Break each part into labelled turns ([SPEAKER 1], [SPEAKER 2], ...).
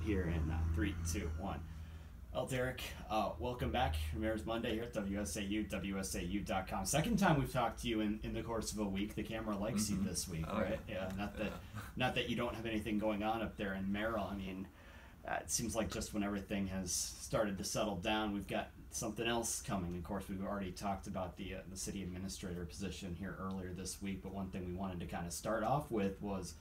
[SPEAKER 1] here in 3, 2, 1. Well, Derek, welcome back. Mayor's Monday here at WSAU, WSAU.com. Second time we've talked to you in the course of a week. The camera likes you this week, right? Yeah. Not that you don't have anything going on up there in Merrill. I mean, it seems like just when everything has started to settle down, we've got something else coming. Of course, we've already talked about the city administrator position here earlier this week, but one thing we wanted to kind of start off with was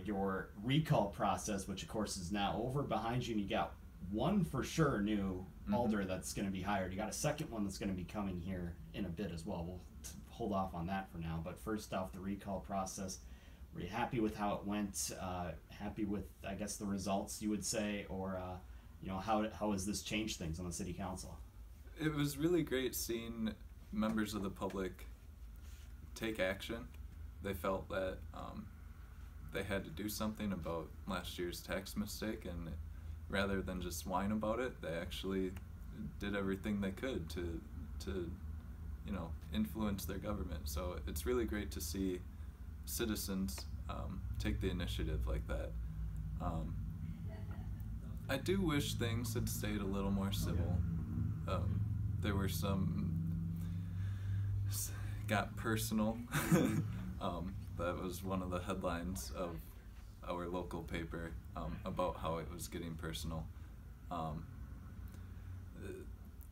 [SPEAKER 1] your recall process, which of course is now over behind you, and you got one for sure new alder that's going to be hired. You got a second one that's going to be coming here in a bit as well. We'll hold off on that for now. But first off, the recall process. Were you happy with how it went? Happy with, I guess, the results, you would say, or how has this changed things on the city council?
[SPEAKER 2] It was really great seeing members of the public take action. They felt that they had to do something about last year's tax mistake, and rather than just whine about it, they actually did everything they could to influence their government. So it's really great to see citizens take the initiative like that. I do wish things had stayed a little more civil. There were some got personal. That was one of the headlines of our local paper about how it was getting personal.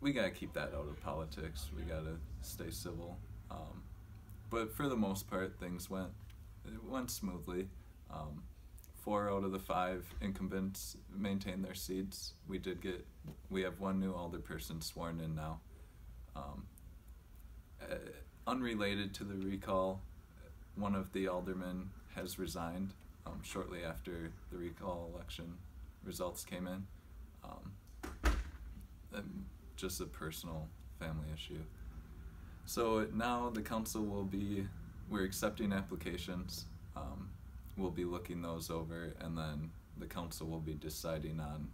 [SPEAKER 2] We gotta keep that out of politics. We gotta stay civil. But for the most part, things went smoothly. 4 out of the 5 incumbents maintained their seats. We have one new alderperson sworn in now. Unrelated to the recall, one of the aldermen has resigned shortly after the recall election results came in. Just a personal family issue. So now the council we're accepting applications. We'll be looking those over, and then the council will be deciding on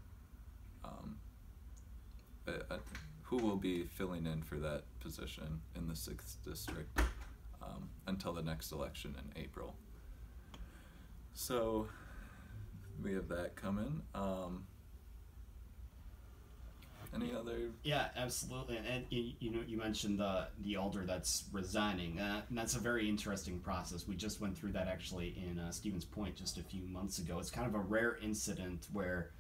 [SPEAKER 2] who will be filling in for that position in the 6th district until the next election in April. So we have that coming. Any other?
[SPEAKER 1] Yeah, absolutely. And you mentioned the alder that's resigning, and that's a very interesting process. We just went through that actually in Stevens Point just a few months ago. It's kind of a rare incident where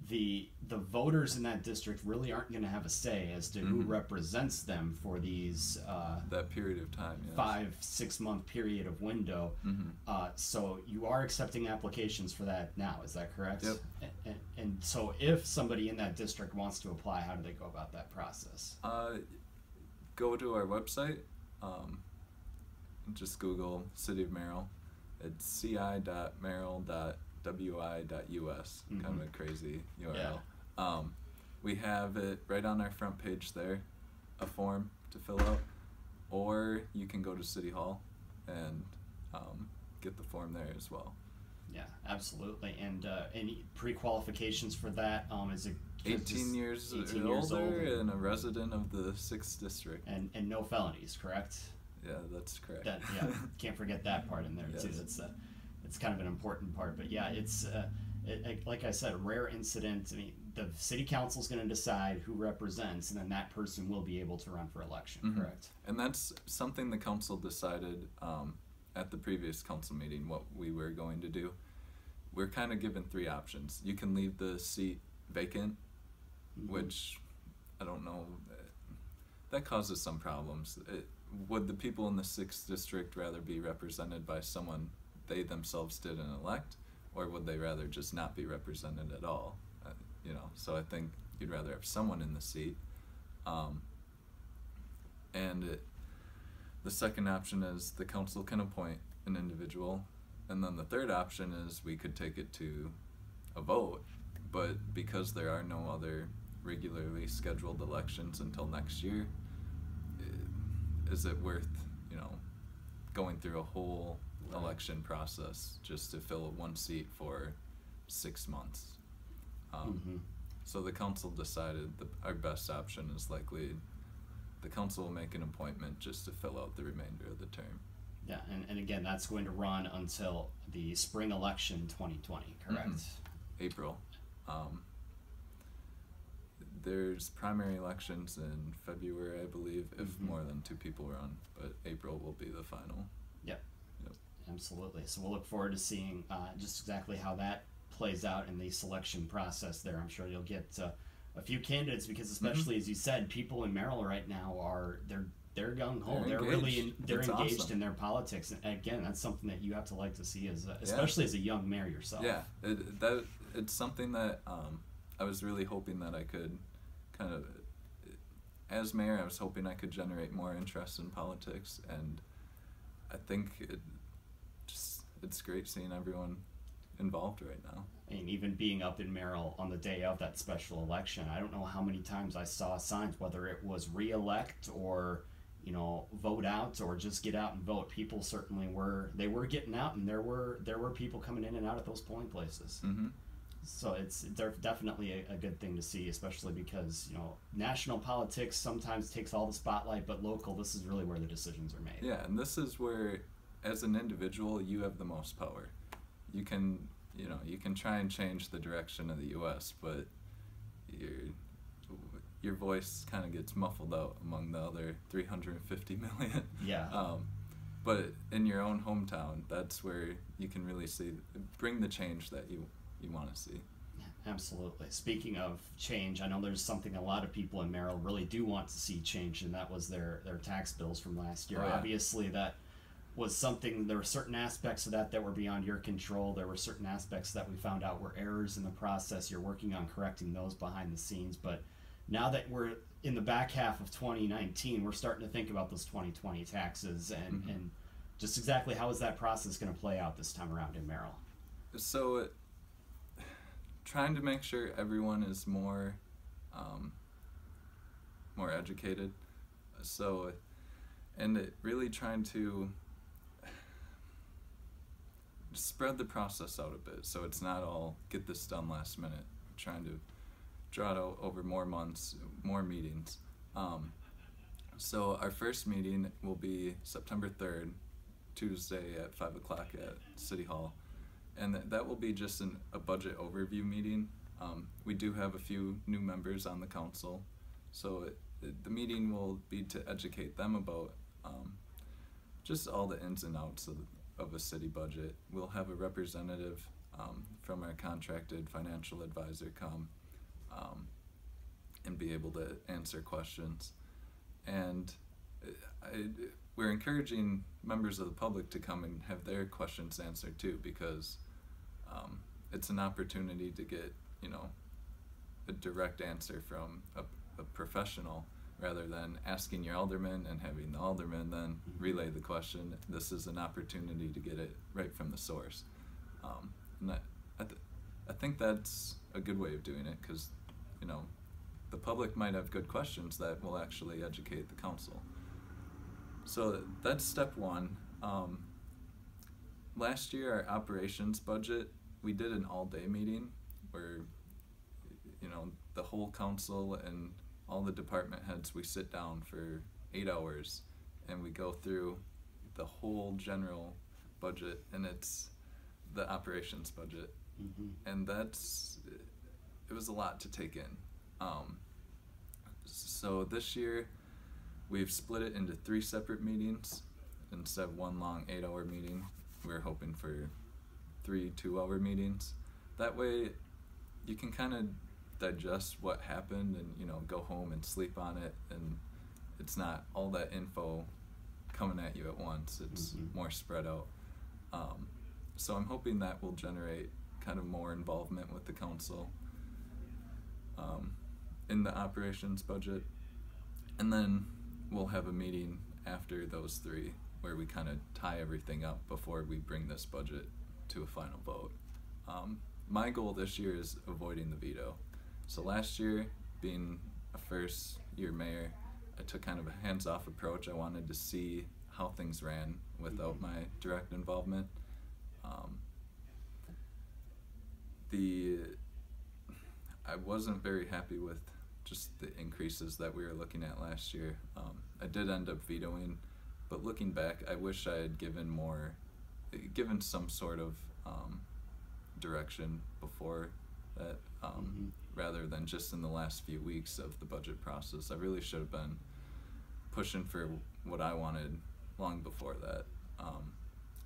[SPEAKER 1] the voters in that district really aren't going to have a say as to who represents them for these
[SPEAKER 2] that period of time, yes.
[SPEAKER 1] 5-6 month period of window. So you are accepting applications for that now, is that correct?
[SPEAKER 2] Yep.
[SPEAKER 1] And so if somebody in that district wants to apply, how do they go about that process?
[SPEAKER 2] Go to our website, just Google City of Merrill. It's ci.merrill.wi.us, kind of a crazy URL.
[SPEAKER 1] Yeah.
[SPEAKER 2] We have it right on our front page there, a form to fill out, or you can go to City Hall and get the form there as well.
[SPEAKER 1] Yeah, absolutely. And any pre-qualifications for that? Is it
[SPEAKER 2] 18 years older and a resident of the 6th district.
[SPEAKER 1] And no felonies, correct?
[SPEAKER 2] Yeah, that's correct.
[SPEAKER 1] Can't forget that part in there too. It's kind of an important part. But yeah, it's like I said, a rare incident. I mean, the city council is going to decide who represents, and then that person will be able to run for election, correct?
[SPEAKER 2] And that's something the council decided at the previous council meeting, what we were going to do. We're kind of given 3 options. You can leave the seat vacant, which I don't know, that causes some problems. Would the people in the 6th district rather be represented by someone they themselves didn't elect, or would they rather just not be represented at all? So I think you'd rather have someone in the seat. The second option is the council can appoint an individual, and then the third option is we could take it to a vote, but because there are no other regularly scheduled elections until next year, is it worth going through a whole election process just to fill one seat for 6 months? So the council decided our best option is likely the council will make an appointment just to fill out the remainder of the term.
[SPEAKER 1] Yeah, and again, that's going to run until the spring election 2020, correct?
[SPEAKER 2] April. There's primary elections in February, I believe, if more than 2 people run, but April will be the final.
[SPEAKER 1] Yep. Absolutely. So we'll look forward to seeing just exactly how that plays out in the selection process there. I'm sure you'll get a few candidates because, especially as you said, people in Merrill right now they're gung ho. They're really engaged awesome in their politics. And again, that's something that you have to like to see as especially as a young mayor yourself.
[SPEAKER 2] Yeah, it's something that I was really hoping that I could kind of, as mayor, I was hoping I could generate more interest in politics, and I think it's great seeing everyone involved right now.
[SPEAKER 1] And even being up in Merrill on the day of that special election, I don't know how many times I saw signs, whether it was re-elect or, vote out or just get out and vote. People certainly were getting out, and there were people coming in and out at those polling places.
[SPEAKER 2] Mm-hmm.
[SPEAKER 1] So it's definitely a good thing to see, especially because, national politics sometimes takes all the spotlight, but local, this is really where the decisions are made.
[SPEAKER 2] Yeah, and this is where, as an individual, you have the most power. You can try and change the direction of the U.S., but your voice kind of gets muffled out among the other 350 million.
[SPEAKER 1] Yeah.
[SPEAKER 2] But in your own hometown, that's where you can really bring the change that you want to see.
[SPEAKER 1] Yeah, absolutely. Speaking of change, I know there's something a lot of people in Merrill really do want to see change, and that was their tax bills from last year.
[SPEAKER 2] Oh, yeah.
[SPEAKER 1] Obviously, that was something, there were certain aspects of that were beyond your control. There were certain aspects that we found out were errors in the process. You're working on correcting those behind the scenes, but now that we're in the back half of 2019, we're starting to think about those 2020 taxes and just exactly how is that process going to play out this time around in Merrill?
[SPEAKER 2] So trying to make sure everyone is more educated. So, and really trying to spread the process out a bit, so it's not all get this done last minute. Trying to draw it out over more months, more meetings. So our first meeting will be September 3rd, Tuesday at 5 o'clock at City Hall. And that will be just a budget overview meeting. We do have a few new members on the council, so the meeting will be to educate them about just all the ins and outs of a city budget. We'll have a representative from our contracted financial advisor come and be able to answer questions. And we're encouraging members of the public to come and have their questions answered too, because it's an opportunity to get, a direct answer from a professional, rather than asking your alderman and having the alderman then relay the question. This is an opportunity to get it right from the source. And I think that's a good way of doing it, because, the public might have good questions that will actually educate the council. So that's step one. Last year, our operations budget, we did an all-day meeting where, the whole council and all the department heads, we sit down for 8 hours and we go through the whole general budget, and it's the operations budget. And it was a lot to take in. So this year, we've split it into 3 separate meetings instead of one long 8-hour meeting. We're hoping for 3 2-hour meetings. That way, you can kind of digest what happened and, go home and sleep on it, and it's not all that info coming at you at once. It's more spread out. So I'm hoping that will generate kind of more involvement with the council in the operations budget. And then we'll have a meeting after those 3 where we kind of tie everything up before we bring this budget to a final vote. My goal this year is avoiding the veto. So last year, being a first year mayor, I took kind of a hands-off approach. I wanted to see how things ran without my direct involvement. I wasn't very happy with just the increases that we were looking at last year. I did end up vetoing, but looking back, I wish I had given some sort of direction before that. rather than just in the last few weeks of the budget process. I really should have been pushing for what I wanted long before that.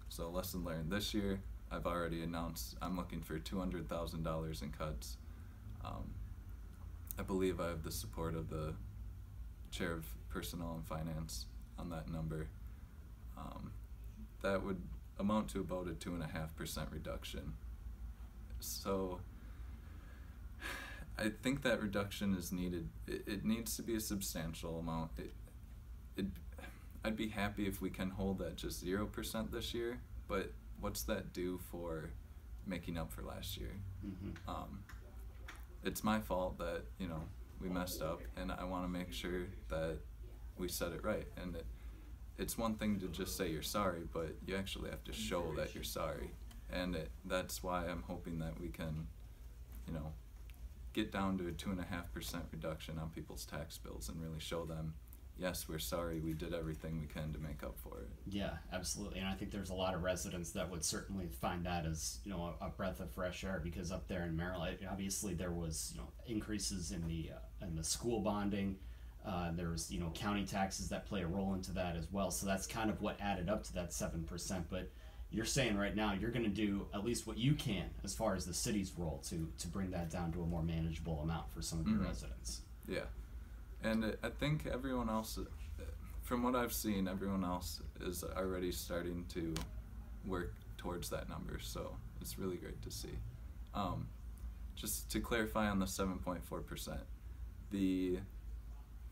[SPEAKER 2] So lesson learned this year, I've already announced I'm looking for $200,000 in cuts. I believe I have the support of the chair of personnel and finance on that number. That would amount to about a 2.5% reduction. So I think that reduction is needed. It needs to be a substantial amount. I'd be happy if we can hold at just 0% this year, but what's that do for making up for last year? It's my fault that, we messed up, and I want to make sure that we set it right. And it's one thing to just say you're sorry, but you actually have to show that you're sorry. And that's why I'm hoping that we can, get down to a 2.5% reduction on people's tax bills and really show them, yes, we're sorry, we did everything we can to make up for it.
[SPEAKER 1] Yeah, absolutely. And I think there's a lot of residents that would certainly find that as, a breath of fresh air, because up there in Merrill, obviously there was, increases in the school bonding. There was, county taxes that play a role into that as well. So that's kind of what added up to that 7%. But you're saying right now you're going to do at least what you can as far as the city's role to bring that down to a more manageable amount for some of your residents.
[SPEAKER 2] Yeah. And I think everyone else, from what I've seen, everyone else is already starting to work towards that number. So it's really great to see. Just to clarify on the 7.4%,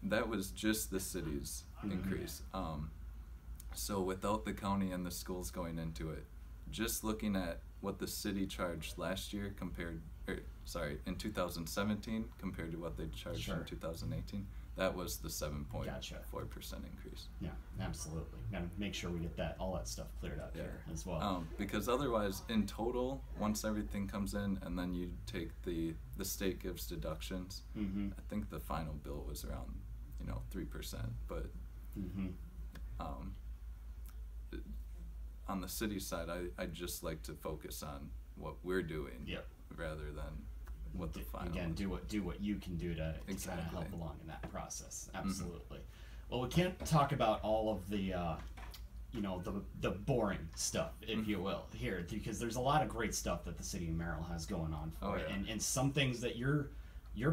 [SPEAKER 2] that was just the city's increase. So without the county and the schools going into it, just looking at what the city charged last year in 2017 compared to what they charged in 2018, that was the 7.4% increase.
[SPEAKER 1] Yeah, absolutely. Got to make sure we get all that stuff cleared up here as well.
[SPEAKER 2] Because otherwise, in total, once everything comes in and then you take the state gives deductions, I think the final bill was around 3%. But on the city side, I'd just like to focus on what we're doing rather than what the final.
[SPEAKER 1] Again, do what you can do to kind of help along in that process. Absolutely. Well, we can't talk about all of the the boring stuff, if you will, here, because there's a lot of great stuff that the city of Merrill has going on for it, and some things that you're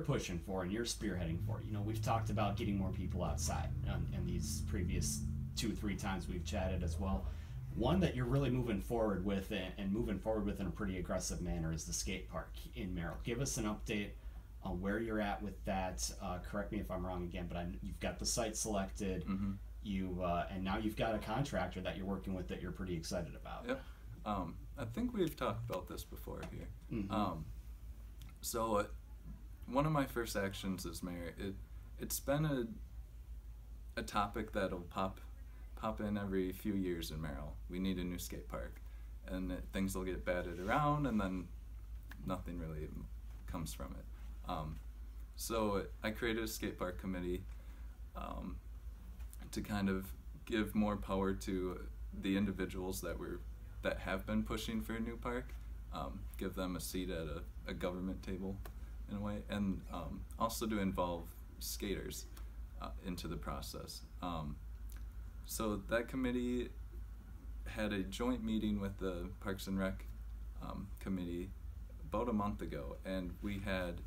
[SPEAKER 1] pushing for and you're spearheading for. We've talked about getting more people outside, and these previous 2-3 times we've chatted as well. One that you're really moving forward with and moving forward with in a pretty aggressive manner is the skate park in Merrill. Give us an update on where you're at with that. Correct me if I'm wrong again, but you've got the site selected. And now you've got a contractor that you're working with that you're pretty excited about.
[SPEAKER 2] Yep. I think we've talked about this before here. So one of my first actions as mayor, it's been a topic that'll pop in every few years in Merrill. We need a new skate park, and things will get batted around, and then nothing really comes from it. So I created a skate park committee to kind of give more power to the individuals that have been pushing for a new park, give them a seat at a government table in a way, and also to involve skaters into the process. So that committee had a joint meeting with the Parks and Rec committee about a month ago, and we had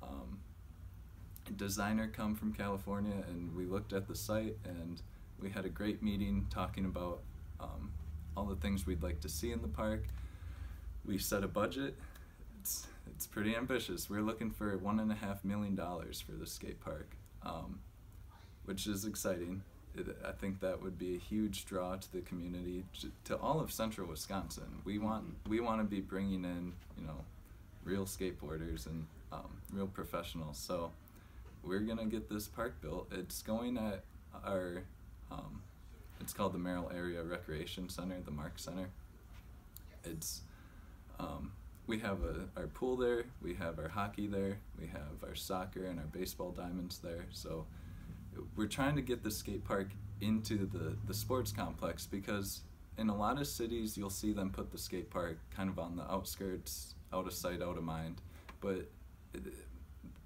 [SPEAKER 2] a designer come from California, and we looked at the site, and we had a great meeting talking about all the things we'd like to see in the park. We set a budget. It's pretty ambitious. We're looking for $1.5 million for the skate park, which is exciting. I think that would be a huge draw to the community, to all of central Wisconsin. We want to be bringing in, real skateboarders and real professionals. So we're gonna get this park built. It's going at our, it's called the Merrill Area Recreation Center, the Mark Center. It's, we have our pool there, we have our hockey there, we have our soccer and our baseball diamonds there. So we're trying to get the skate park into the sports complex, because in a lot of cities you'll see them put the skate park kind of on the outskirts, out of sight, out of mind. But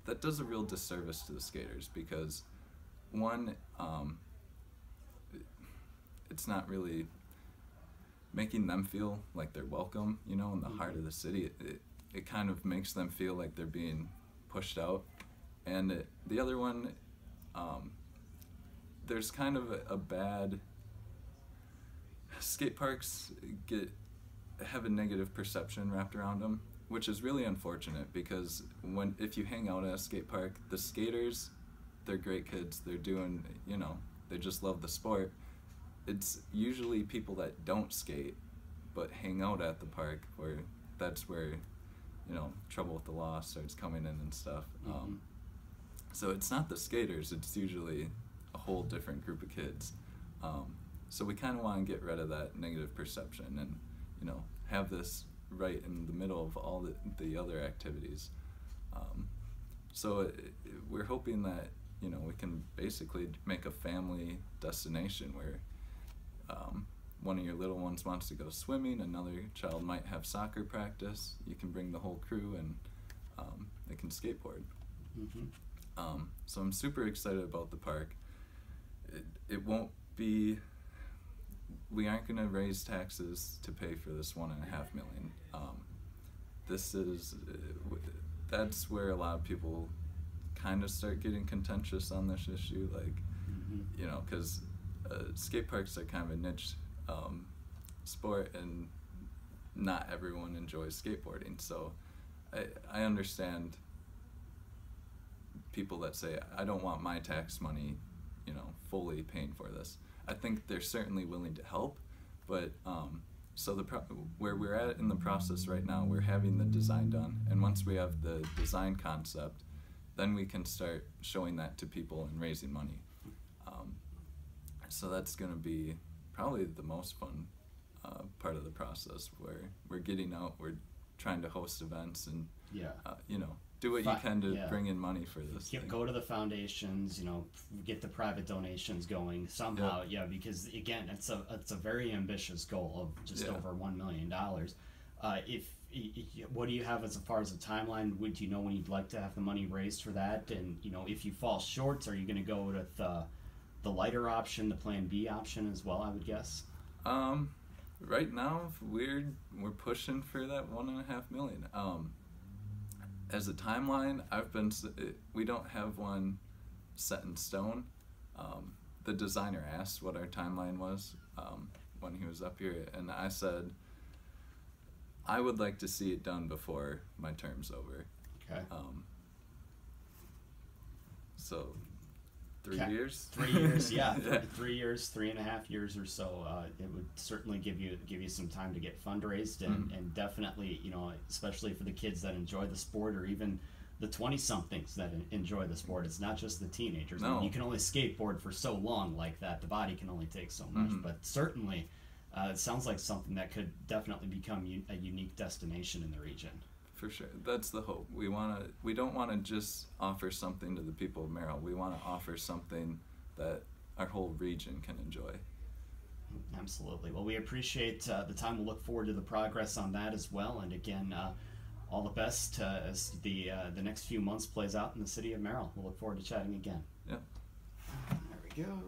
[SPEAKER 2] that does a real disservice to the skaters, because one, it's not really making them feel like they're welcome, in the heart of the city. It kind of makes them feel like they're being pushed out. And the other one, there's kind of a bad, skate parks have a negative perception wrapped around them, which is really unfortunate, because if you hang out at a skate park, the skaters, they're great kids, they're doing, they just love the sport. It's usually people that don't skate but hang out at the park that's where trouble with the law starts coming in and stuff. So it's not the skaters, it's usually a whole different group of kids. So we kind of want to get rid of that negative perception and have this right in the middle of all the other activities. So we're hoping that we can basically make a family destination where one of your little ones wants to go swimming, another child might have soccer practice, you can bring the whole crew and they can skateboard. So I'm super excited about the park. It won't be, we aren't going to raise taxes to pay for this $1.5 million. That's where a lot of people kind of start getting contentious on this issue, like, because skate parks are kind of a niche sport, and not everyone enjoys skateboarding. So I understand people that say, I don't want my tax money, fully paying for this. I think they're certainly willing to help, but so where we're at in the process right now, we're having the design done, and once we have the design concept, then we can start showing that to people and raising money. So that's going to be probably the most fun part of the process, where we're getting out, we're trying to host events, and do what you can to bring in money for this thing.
[SPEAKER 1] Go to the foundations, get the private donations going somehow. Because again, it's a very ambitious goal of just over $1 million. What do you have as far as a timeline? Would you know when you'd like to have the money raised for that? And if you fall short, are you going to go with the lighter option, the Plan B option as well? I would guess.
[SPEAKER 2] Right now, we're pushing for that $1.5 million. As a timeline, we don't have one set in stone. The designer asked what our timeline was when he was up here, and I said I would like to see it done before my term's over.
[SPEAKER 1] Okay.
[SPEAKER 2] So 3 years?
[SPEAKER 1] 3 years, yeah. 3 years, 3.5 years or so. It would certainly give you some time to get fundraised, and definitely, especially for the kids that enjoy the sport, or even the 20-somethings that enjoy the sport. It's not just the teenagers.
[SPEAKER 2] No.
[SPEAKER 1] I mean, you can only skateboard for so long like that. The body can only take so much. But certainly, it sounds like something that could definitely become a unique destination in the region.
[SPEAKER 2] For sure. That's the hope. We don't want to just offer something to the people of Merrill. We want to offer something that our whole region can enjoy.
[SPEAKER 1] Absolutely. Well, we appreciate the time. We'll look forward to the progress on that as well. And again, all the best as the next few months plays out in the city of Merrill. We'll look forward to chatting again.
[SPEAKER 2] Yeah.
[SPEAKER 1] There we go.